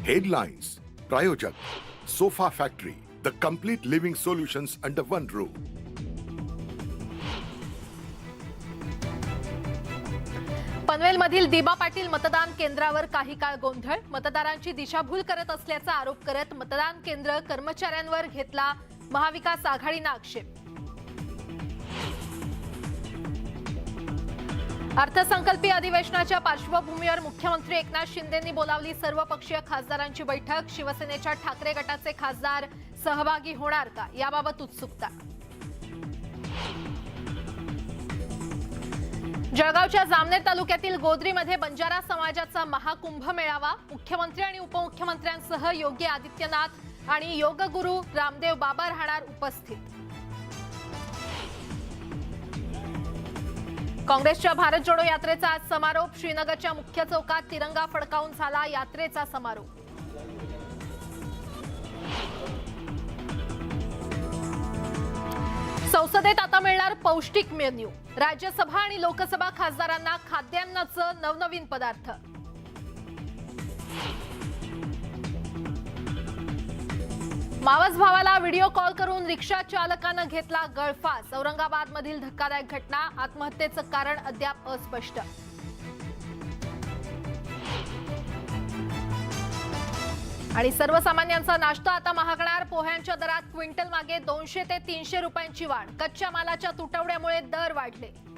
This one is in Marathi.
Headlines. प्रायोजक sofa factory, the complete living solutions under one roof. पनवेलमधील दिबा पाटील मतदान केंद्रावर काही काळ गोंधळ. मतदारांची दिशाभूल करत असल्याचा आरोप करत मतदान केंद्र कर्मचाऱ्यांवर घेतला महाविकास आघाडीने आक्षेप. अर्थसंकल्पीय अधिवेशनाच्या पार्श्वभूमीवर मुख्यमंत्री एकनाथ शिंदेंनी बोलावली सर्वपक्षीय खासदारांची बैठक. शिवसेनेच्या ठाकरे गटाचे खासदार सहभागी होणार का, याबाबत उत्सुकता. जळगावच्या जामनेर तालुक्यातील गोद्रीमध्ये बंजारा समाजाचा महाकुंभ मेळावा. मुख्यमंत्री आणि उपमुख्यमंत्र्यांसह योगी आदित्यनाथ आणि योगगुरू रामदेव बाबा राहणार उपस्थित. काँग्रेसच्या भारत जोडो यात्रेचा आज समारोप. श्रीनगरच्या मुख्य चौकात तिरंगा फडकावून झाला यात्रेचा समारोप. संसदेत आता मिळणार पौष्टिक मेन्यू. राज्यसभा आणि लोकसभा खासदारांना खाद्यान्नाचं नवनवीन पदार्थ. मावस भावाला व्हिडिओ कॉल करून रिक्षा चालकानं घेतला गळफास. औरंगाबादमधील धक्कादायक घटना. आत्महत्येचं कारण अद्याप अस्पष्ट. आणि सर्वसामान्यांचा नाश्ता आता महागणार. पोह्यांच्या दरात क्विंटल मागे 200 ते 300 रुपयांची वाढ. कच्च्या मालाच्या तुटवड्यामुळे दर वाढले.